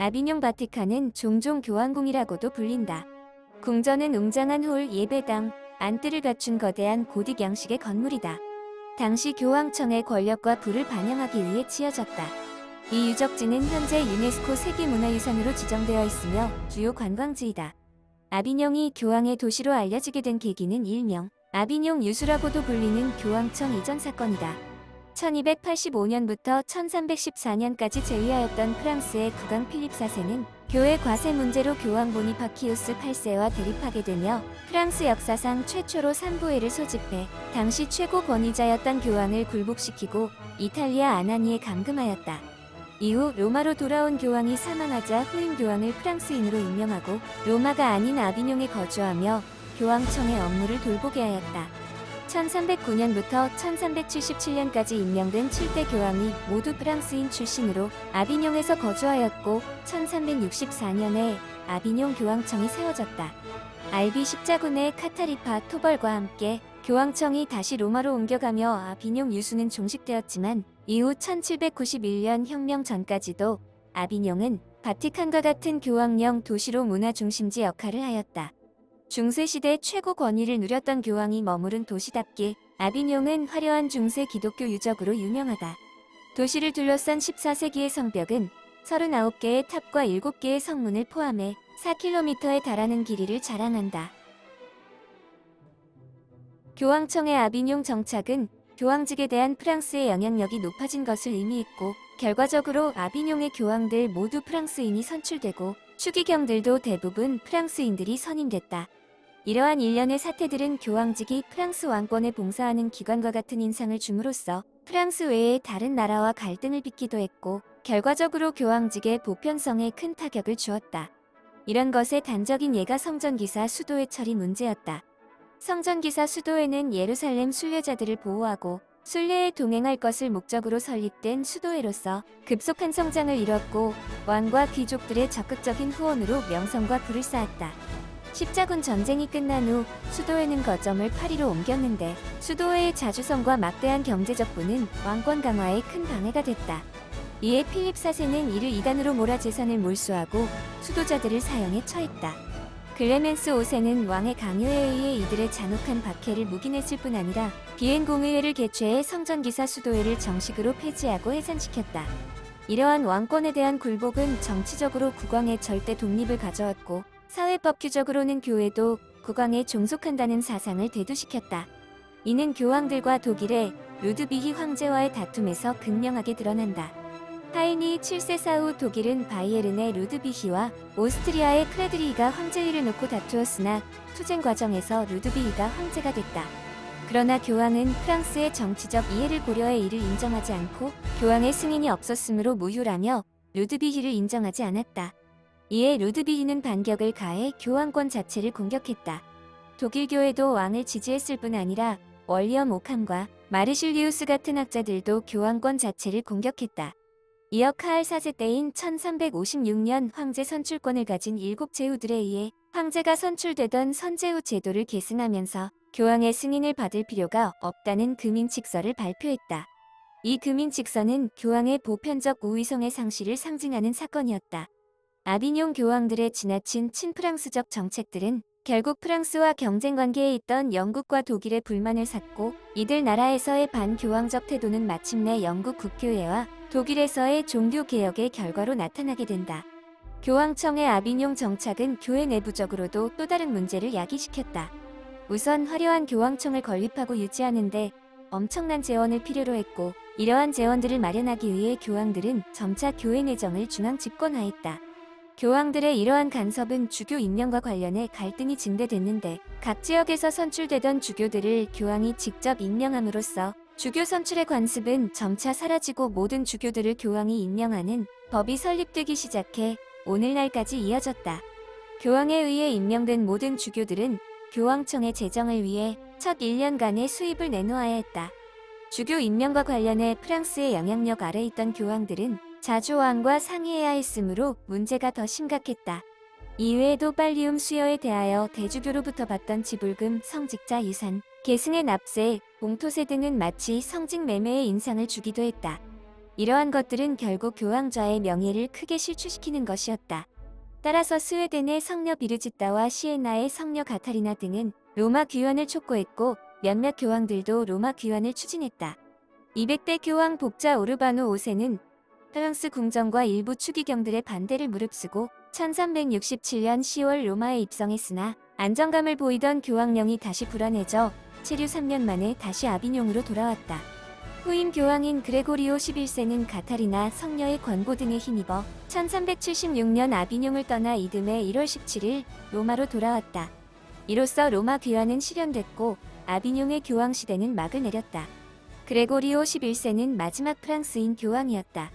아비뇽 바티칸은 종종 교황궁이라고도 불린다. 궁전은 웅장한 홀, 예배당, 안뜰을 갖춘 거대한 고딕 양식의 건물이다. 당시 교황청의 권력과 부를 반영하기 위해 지어졌다. 이 유적지는 현재 유네스코 세계문화유산으로 지정되어 있으며 주요 관광지이다. 아비뇽이 교황의 도시로 알려지게 된 계기는 일명 아비뇽 유수라고도 불리는 교황청 이전 사건이다. 1285년부터 1314년까지 재위하였던 프랑스의 국왕 필립 4세는 교회 과세 문제로 교황 보니파키우스 8세와 대립하게 되며 프랑스 역사상 최초로 산부회를 소집해 당시 최고 권위자였던 교황을 굴복시키고 이탈리아 아나니에 감금하였다. 이후 로마로 돌아온 교황이 사망하자 후임 교황을 프랑스인으로 임명하고 로마가 아닌 아비뇽에 거주하며 교황청의 업무를 돌보게 하였다. 1309년부터 1377년까지 임명된 7대 교황이 모두 프랑스인 출신으로 아비뇽에서 거주하였고 1364년에 아비뇽 교황청이 세워졌다. 알비 십자군의 카타리파 토벌과 함께 교황청이 다시 로마로 옮겨가며 아비뇽 유수는 종식되었지만 이후 1791년 혁명 전까지도 아비뇽은 바티칸과 같은 교황령 도시로 문화 중심지 역할을 하였다. 중세시대 최고 권위를 누렸던 교황이 머무른 도시답게 아비뇽은 화려한 중세 기독교 유적으로 유명하다. 도시를 둘러싼 14세기의 성벽은 39개의 탑과 7개의 성문을 포함해 4km에 달하는 길이를 자랑한다. 교황청의 아비뇽 정착은 교황직에 대한 프랑스의 영향력이 높아진 것을 의미했고 결과적으로 아비뇽의 교황들 모두 프랑스인이 선출되고 추기경들도 대부분 프랑스인들이 선임됐다. 이러한 일련의 사태들은 교황직이 프랑스 왕권에 봉사하는 기관과 같은 인상을 줌으로써 프랑스 외의 다른 나라와 갈등을 빚기도 했고 결과적으로 교황직의 보편성에 큰 타격을 주었다. 이런 것의 단적인 예가 성전기사 수도회 처리 문제였다. 성전기사 수도회는 예루살렘 순례자들을 보호하고 순례에 동행할 것을 목적으로 설립된 수도회로서 급속한 성장을 이뤘고 왕과 귀족들의 적극적인 후원으로 명성과 부를 쌓았다. 십자군 전쟁이 끝난 후 수도회는 거점을 파리로 옮겼는데 수도회의 자주성과 막대한 경제적 부는 왕권 강화에 큰 방해가 됐다. 이에 필립 4세는 이를 이단으로 몰아 재산을 몰수하고 수도자들을 사형에 처했다. 클레멘스 5세는 왕의 강요에 의해 이들의 잔혹한 박해를 묵인했을 뿐 아니라 비엔공의회를 개최해 성전기사 수도회를 정식으로 폐지하고 해산시켰다. 이러한 왕권에 대한 굴복은 정치적으로 국왕의 절대 독립을 가져왔고 사회법규적으로는 교회도 국왕에 종속한다는 사상을 대두시켰다. 이는 교황들과 독일의 루드비히 황제와의 다툼에서 극명하게 드러난다. 하이니 7세 사후 독일은 바이에른의 루드비히와 오스트리아의 프레드리히가 황제위를 놓고 다투었으나 투쟁 과정에서 루드비히가 황제가 됐다. 그러나 교황은 프랑스의 정치적 이해를 고려해 이를 인정하지 않고 교황의 승인이 없었으므로 무효라며 루드비히를 인정하지 않았다. 이에 루드비히는 반격을 가해 교황권 자체를 공격했다. 독일 교회도 왕을 지지했을 뿐 아니라 월리엄 오캄과 마르실리우스 같은 학자들도 교황권 자체를 공격했다. 이어 카을 4세 때인 1356년 황제 선출권을 가진 7제후들에 의해 황제가 선출되던 선제후 제도를 계승하면서 교황의 승인을 받을 필요가 없다는 금인칙서를 발표했다. 이 금인칙서는 교황의 보편적 우위성의 상실을 상징하는 사건이었다. 아비뇽 교황들의 지나친 친프랑스적 정책들은 결국 프랑스와 경쟁 관계에 있던 영국과 독일의 불만을 샀고 이들 나라에서의 반교황적 태도는 마침내 영국 국교회와 독일에서의 종교개혁의 결과로 나타나게 된다. 교황청의 아비뇽 정착은 교회 내부적으로도 또 다른 문제를 야기시켰다. 우선 화려한 교황청을 건립하고 유지하는데 엄청난 재원을 필요로 했고 이러한 재원들을 마련하기 위해 교황들은 점차 교회 내정을 중앙 집권하였다. 교황들의 이러한 간섭은 주교 임명과 관련해 갈등이 증대됐는데 각 지역에서 선출되던 주교들을 교황이 직접 임명함으로써 주교 선출의 관습은 점차 사라지고 모든 주교들을 교황이 임명하는 법이 설립되기 시작해 오늘날까지 이어졌다. 교황에 의해 임명된 모든 주교들은 교황청의 재정을 위해 첫 1년간의 수입을 내놓아야 했다. 주교 임명과 관련해 프랑스의 영향력 아래 있던 교황들은 자주 왕과 상의해야 했으므로 문제가 더 심각했다. 이외에도 빨리움 수여에 대하여 대주교로부터 받던 지불금, 성직자 유산, 계승의 납세, 봉토세 등은 마치 성직 매매의 인상을 주기도 했다. 이러한 것들은 결국 교황좌의 명예를 크게 실추시키는 것이었다. 따라서 스웨덴의 성녀 비르지따와 시에나의 성녀 가타리나 등은 로마 귀환을 촉구했고 몇몇 교황들도 로마 귀환을 추진했다. 200대 교황 복자 오르바노 5세는 프랑스 궁정과 일부 추기경들의 반대를 무릅쓰고 1367년 10월 로마에 입성했으나 안정감을 보이던 교황령이 다시 불안해져 체류 3년 만에 다시 아비뇽으로 돌아왔다. 후임 교황인 그레고리오 11세는 가타리나 성녀의 권고 등에 힘입어 1376년 아비뇽을 떠나 이듬해 1월 17일 로마로 돌아왔다. 이로써 로마 귀환은 실현됐고 아비뇽의 교황 시대는 막을 내렸다. 그레고리오 11세는 마지막 프랑스인 교황이었다.